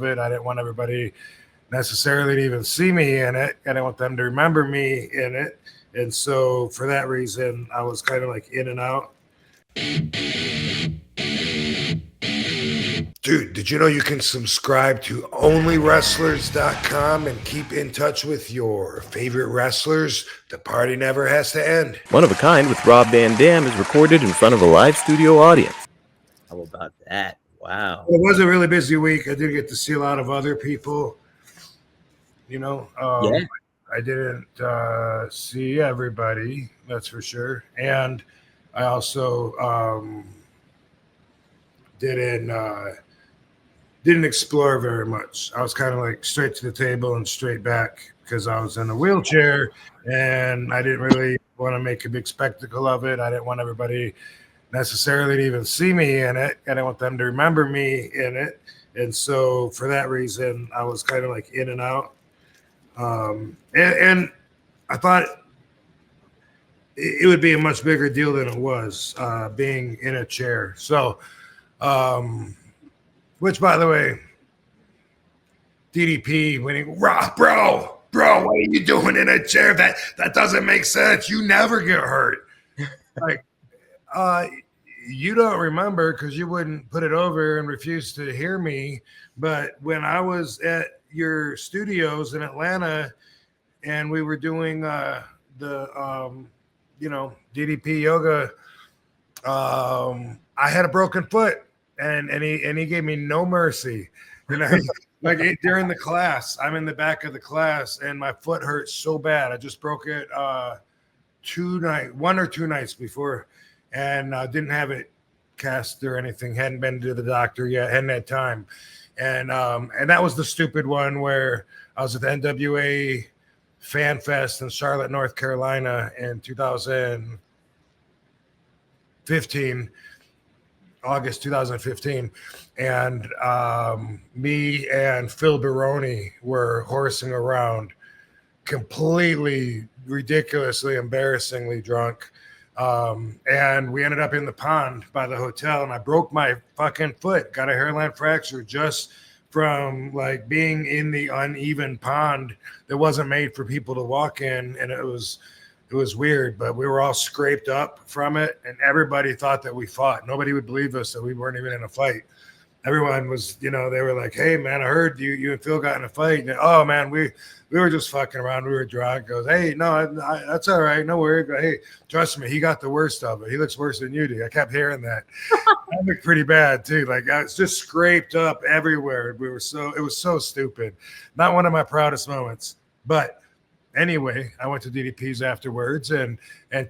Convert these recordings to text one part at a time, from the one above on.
it. I didn't want everybody necessarily to even see me in it. I didn't want them to remember me in it. And so for that reason, I was kind of like in and out. Dude, did you know you can subscribe to onlywrestlers.com and keep in touch with your favorite wrestlers? The party never has to end. One of a Kind with Rob Van Dam is recorded in front of a live studio audience. How about that? Wow. It was a really busy week. I did get to see a lot of other people. Yeah. I didn't see everybody, that's for sure. And I also didn't explore very much. I was kind of like straight to the table and straight back because I was in a wheelchair and I didn't really want to make a big spectacle of it. I didn't want everybody necessarily to even see me in it. I didn't want them to remember me in it. And so for that reason, I was kind of like in and out. And I thought it would be a much bigger deal than it was, being in a chair. So, which, by the way, DDP, when he, bro, what are you doing in a chair? That doesn't make sense. You never get hurt. Like, you don't remember because you wouldn't put it over and refuse to hear me. But when I was at your studios in Atlanta and we were doing the DDP yoga, I had a broken foot. And he gave me no mercy, during the class. I'm in the back of the class, and my foot hurts so bad. I just broke it 1 or 2 nights before, and didn't have it cast or anything. Hadn't been to the doctor yet. Hadn't had time, and that was the stupid one where I was at the NWA Fan Fest in Charlotte, North Carolina, in 2015. August 2015, and me and Phil Baroni were horsing around, completely ridiculously, embarrassingly drunk, and we ended up in the pond by the hotel, and I broke my fucking foot, got a hairline fracture just from like being in the uneven pond that wasn't made for people to walk in, and it was weird, but we were all scraped up from it, and everybody thought that we fought. Nobody would believe us that we weren't even in a fight. Everyone was, they were like, "Hey, man, I heard you and Phil got in a fight." And, "Oh, man, we were just fucking around. We were drunk." Goes, "Hey, no, that's all right. No worry. Hey, trust me, he got the worst of it. He looks worse than you do." I kept hearing that. I looked pretty bad too. Like, I was just scraped up everywhere. It was so stupid. Not one of my proudest moments, but anyway, I went to DDP's afterwards and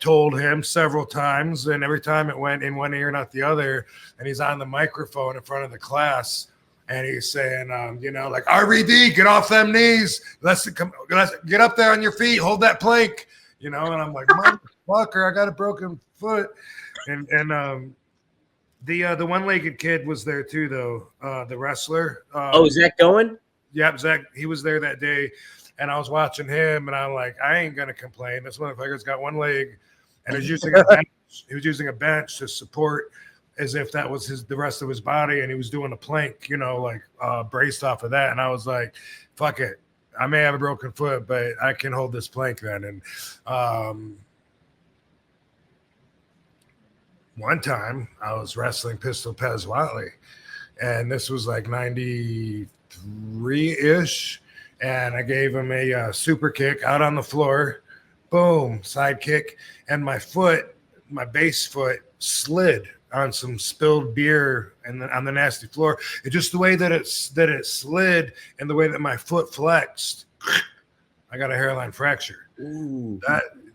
told him several times, and every time it went in one ear, not the other. And he's on the microphone in front of the class, and he's saying, like, "RVD, get off them knees. Let's get up there on your feet. Hold that plank." And I'm like, "Motherfucker, I got a broken foot." And the one-legged kid was there too, though. The wrestler. Is Zach going? Yep, Zach. He was there that day. And I was watching him, and I'm like, I ain't gonna complain. This motherfucker's got one leg, and he's using a bench. He was using a bench to support, as if that was the rest of his body, and he was doing a plank, braced off of that. And I was like, fuck it, I may have a broken foot, but I can hold this plank then. And one time I was wrestling Pistol Pez Watley, and this was like 93-ish. And I gave him a super kick out on the floor, boom, side kick, and my base foot slid on some spilled beer on the nasty floor. It just the way that it slid and the way that my foot flexed, I got a hairline fracture. Ooh.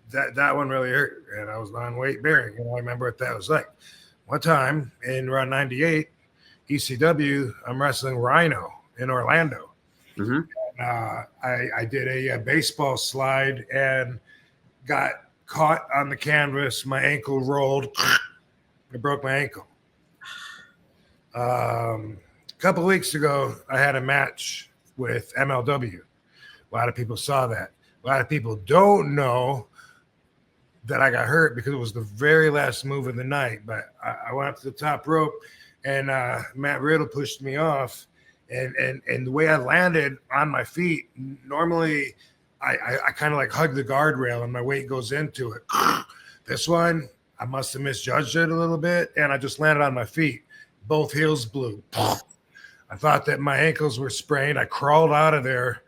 That one really hurt, and I was on weight bearing. I remember what that was like. One time in around 98, ECW, I'm wrestling Rhino in Orlando. Mm-hmm. I did a baseball slide and got caught on the canvas. My ankle rolled. I broke my ankle. A couple of weeks ago, I had a match with MLW. A lot of people saw that. A lot of people don't know that I got hurt because it was the very last move of the night. But I went up to the top rope, and Matt Riddle pushed me off. And the way I landed on my feet, normally I kind of like hug the guardrail and my weight goes into it. This one, I must have misjudged it a little bit, and I just landed on my feet. Both heels blew. I thought that my ankles were sprained. I crawled out of there.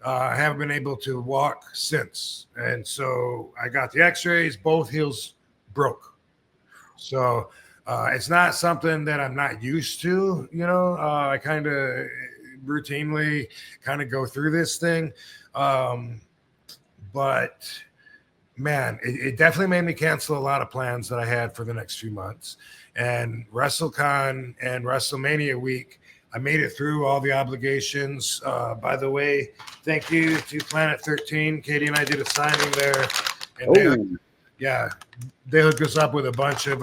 I haven't been able to walk since. And so I got the x-rays. Both heels broke. So it's not something that I'm not used to. I kind of routinely kind of go through this thing. But man, it definitely made me cancel a lot of plans that I had for the next few months. And WrestleCon and WrestleMania week, I made it through all the obligations. By the way, thank you to Planet 13. Katie and I did a signing there. And they hooked us up with a bunch of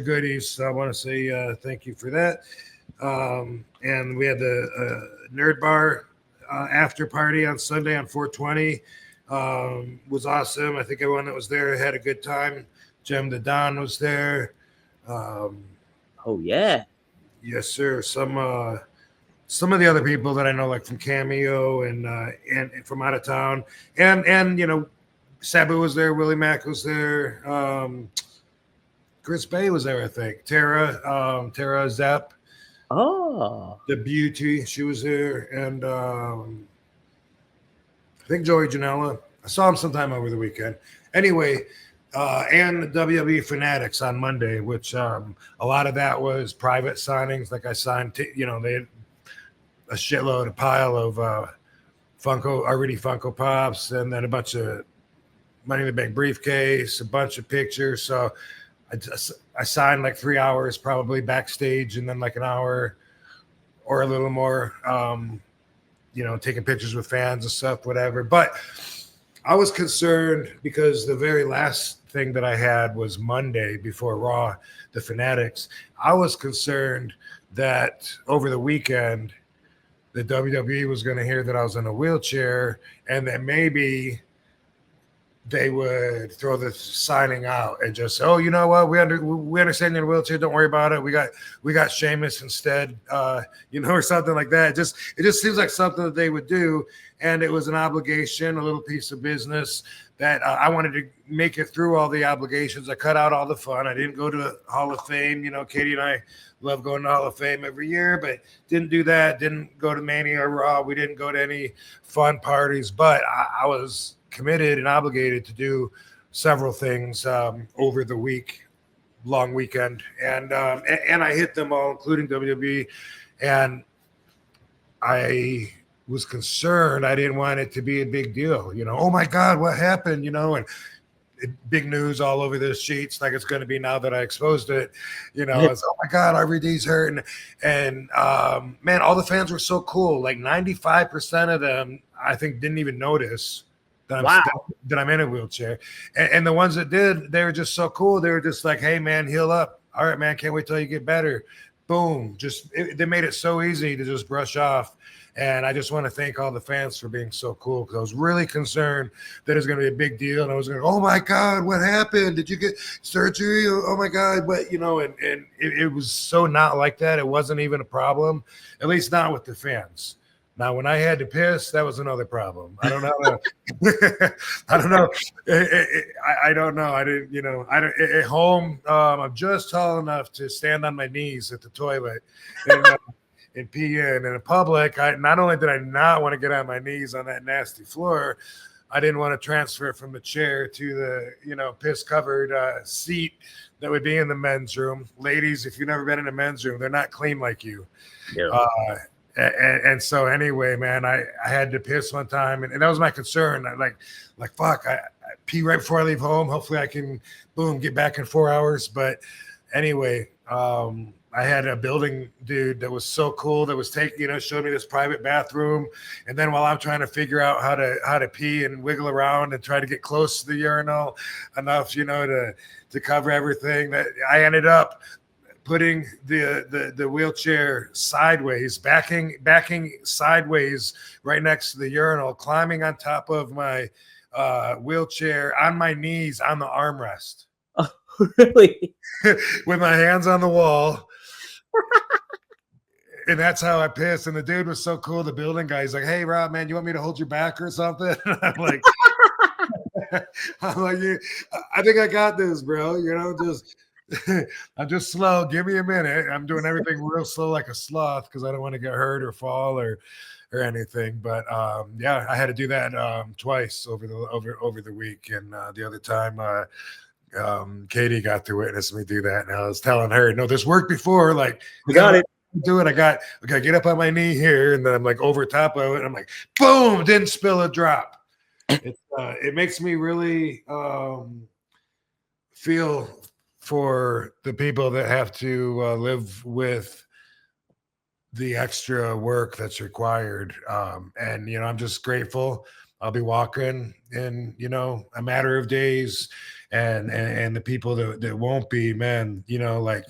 goodies. So I want to say thank you for that. And we had the Nerd Bar after party on Sunday on 420. Was awesome. I think everyone that was there had a good time. Jem the Don was there. Oh yeah. Yes, sir. Some of the other people that I know, like from Cameo and from out of town, and Sabu was there, Willie Mack was there, Chris Bay was there, I think. Tara Zepp. Oh. The Beauty, she was there, and I think Joey Janela. I saw him sometime over the weekend. Anyway, and the WWE Fanatics on Monday, which a lot of that was private signings. Like I signed, they had a pile of Funko Pops, and then a bunch of Money in the Bank briefcase, a bunch of pictures. So I signed like 3 hours probably backstage, and then like an hour or a little more, taking pictures with fans and stuff, whatever. But I was concerned because the very last thing that I had was Monday before Raw, the Fanatics. I was concerned that over the weekend, the WWE was going to hear that I was in a wheelchair, and that maybe they would throw the signing out and just say, "Oh, you know what? We understand you're in a wheelchair. Don't worry about it. We got Sheamus instead, or something like that." It just seems like something that they would do, and it was an obligation, a little piece of business that I wanted to make it through all the obligations. I cut out all the fun. I didn't go to the Hall of Fame. Katie and I love going to Hall of Fame every year, but didn't do that. Didn't go to Mania or Raw. We didn't go to any fun parties, but I was committed and obligated to do several things over the long weekend, and I hit them all, including WWE, and I was concerned. I didn't want it to be a big deal. Oh my God, what happened? And big news all over the sheets, like it's going to be now that I exposed it. It's, oh my God, RVD's hurt, and man, all the fans were so cool. Like 95% of them, I think, didn't even notice that I'm in a wheelchair. And the ones that did, they were just so cool. They were just like, "Hey man, heal up. All right, man, can't wait till you get better." Boom. They made it so easy to just brush off. And I just want to thank all the fans for being so cool, because I was really concerned that it was going to be a big deal. And I was going, "Oh my God, what happened? Did you get surgery? Oh my God." But, and it was so not like that. It wasn't even a problem, at least not with the fans. Now, when I had to piss, that was another problem. I don't know. I don't know. I don't know. I didn't, at home, I'm just tall enough to stand on my knees at the toilet and pee in. In public, not only did I not want to get on my knees on that nasty floor, I didn't want to transfer from the chair to the, piss-covered seat that would be in the men's room. Ladies, if you've never been in a men's room, they're not clean like you. Yeah. And so anyway, man, I had to piss one time, and that was my concern. I like fuck, I pee right before I leave home. Hopefully I can get back in 4 hours. But anyway, I had a building dude that was so cool that was showed me this private bathroom. And then while I'm trying to figure out how to pee and wiggle around and try to get close to the urinal enough, to cover everything, that I ended up putting the wheelchair sideways, backing sideways right next to the urinal, climbing on top of my wheelchair on my knees on the armrest. Oh, really? With my hands on the wall. and that's how I pissed. And the dude was so cool. The building guy, he's like, "Hey, Rob, man, you want me to hold your back or something?" And I'm like, "Yeah, I think I got this, bro. Just I'm just slow. Give me a minute. I'm doing everything real slow, like a sloth, because I don't want to get hurt or fall or anything. But yeah, I had to do that twice over the week, and the other time, Katie got to witness me do that, and I was telling her, "No, this worked before. Like, You got it. do it. I got get up on my knee here, and then I'm like over top of it. And I'm like, boom, didn't spill a drop. It makes me really feel for the people that have to live with the extra work that's required. And I'm just grateful. I'll be walking in a matter of days, and the people that won't be, man, like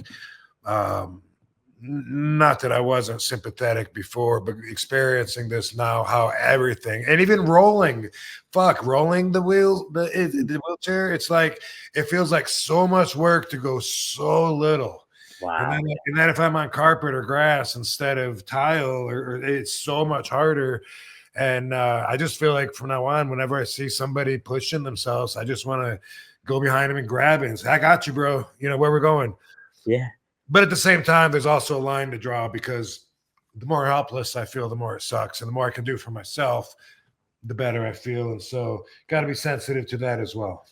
not that I wasn't sympathetic before, but experiencing this now, how everything, and even rolling the wheelchair, it's like it feels like so much work to go so little. Wow. And then if I'm on carpet or grass instead of tile, or it's so much harder. And I just feel like from now on, whenever I see somebody pushing themselves, I just want to go behind them and grab it and say, "I got you, bro. Where we're going." Yeah. But at the same time, there's also a line to draw, because the more helpless I feel, the more it sucks. And the more I can do for myself, the better I feel. And so got to be sensitive to that as well.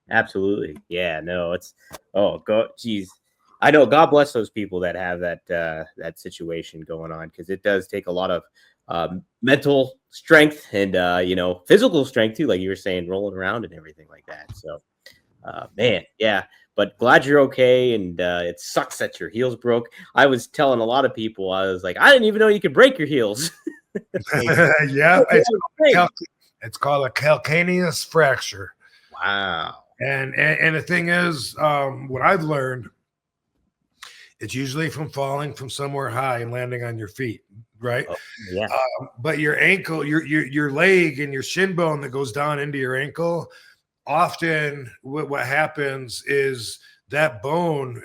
Absolutely. Yeah, no, geez. I know, God bless those people that have that situation going on, because it does take a lot of mental strength and physical strength too, like you were saying, rolling around and everything like that. So man, yeah. But glad you're okay, and it sucks that your heels broke. I was telling a lot of people, I was like, I didn't even know you could break your heels. Yeah, it's called a calcaneus fracture. Wow. And the thing is, what I've learned, it's usually from falling from somewhere high and landing on your feet, right? Oh, yeah. But your ankle, your leg, and your shin bone that goes down into your ankle, often what happens is that bone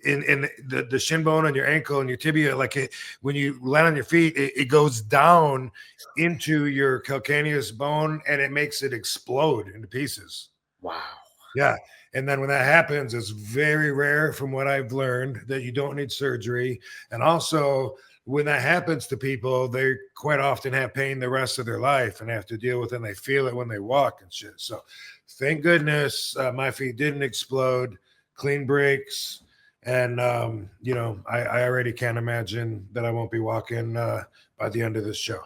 in the shin bone on your ankle and your tibia, when you land on your feet, it goes down into your calcaneus bone, and it makes it explode into pieces. Wow. Yeah. And then when that happens, it's very rare, from what I've learned, that you don't need surgery. And also, when that happens to people, they quite often have pain the rest of their life and have to deal with it, and they feel it when they walk and shit. So thank goodness my feet didn't explode, clean breaks. And, I already can't imagine that I won't be walking by the end of this show.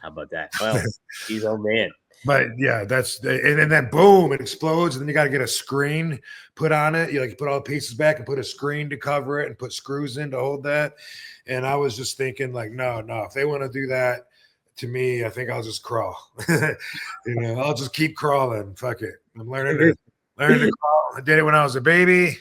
How about that? Well, geez, oh man. But yeah, and then boom, it explodes, and then you got to get a screen put on it. You put all the pieces back and put a screen to cover it and put screws in to hold that. And I was just thinking, like, no, if they want to do that to me, I think I'll just crawl. I'll just keep crawling. Fuck it. I'm learning to crawl. I did it when I was a baby.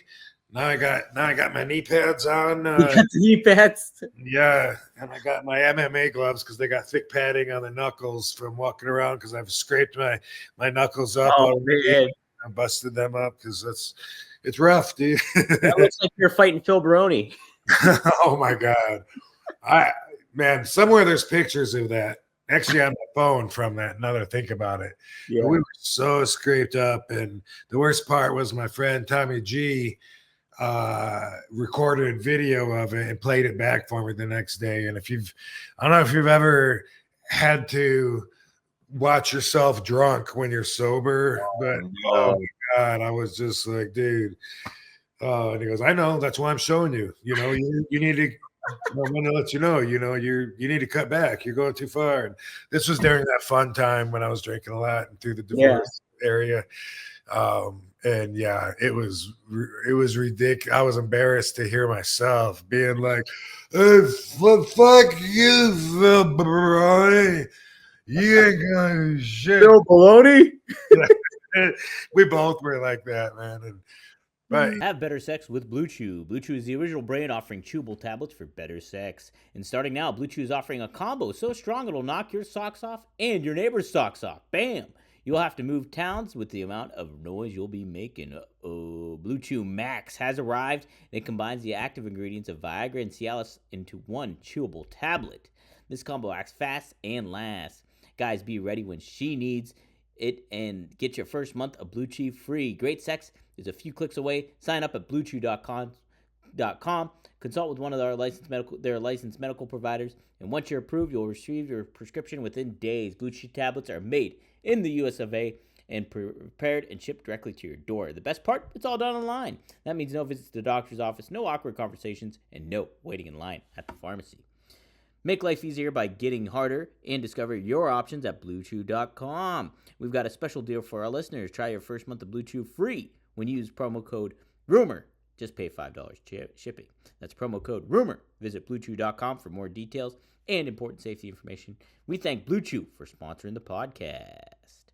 Now I got my knee pads on. You got the knee pads? Yeah, and I got my MMA gloves, because they got thick padding on the knuckles from walking around, because I've scraped my knuckles up. Oh man, I busted them up because it's rough, dude. That looks like you're fighting Phil Baroni. Oh my god, man, somewhere there's pictures of that. Actually, on my phone from that. Now that I think about it, Yeah. We were so scraped up, and the worst part was my friend Tommy G recorded video of it and played it back for me the next day. And I don't know if you've ever had to watch yourself drunk when you're sober, but oh my god, I was just like, dude. And he goes, "I know, that's why I'm showing you. You need to. I'm going to let you know. You need to cut back. You're going too far." And this was during that fun time when I was drinking a lot and through the divorce area. And yeah, it was ridiculous. I was embarrassed to hear myself being like, "Hey, fuck you, Phil Baroni. You ain't gonna do shit." Phil Baroni? We both were like that, man. Right. Have better sex with Blue Chew. Blue Chew is the original brand offering chewable tablets for better sex. And starting now, Blue Chew is offering a combo so strong it'll knock your socks off and your neighbor's socks off. Bam! You'll have to move towns with the amount of noise you'll be making. Blue Chew Max has arrived, and it combines the active ingredients of Viagra and Cialis into one chewable tablet. This combo acts fast and lasts. Guys, be ready when she needs it and get your first month of Blue Chew free. Great sex is a few clicks away. Sign up at bluechew.com. Consult with one of their licensed medical providers, and once you're approved, you'll receive your prescription within days. Blue Chew tablets are made in the US of A and prepared and shipped directly to your door. The best part, it's all done online. That means no visits to the doctor's office, no awkward conversations, and no waiting in line at the pharmacy. Make life easier by getting harder and discover your options at BlueChew.com. We've got a special deal for our listeners. Try your first month of Blue Chew free when you use promo code RUMOR. Just pay $5 shipping. That's promo code RUMOR. Visit BlueChew.com for more details and important safety information. We thank Blue Chew for sponsoring the podcast.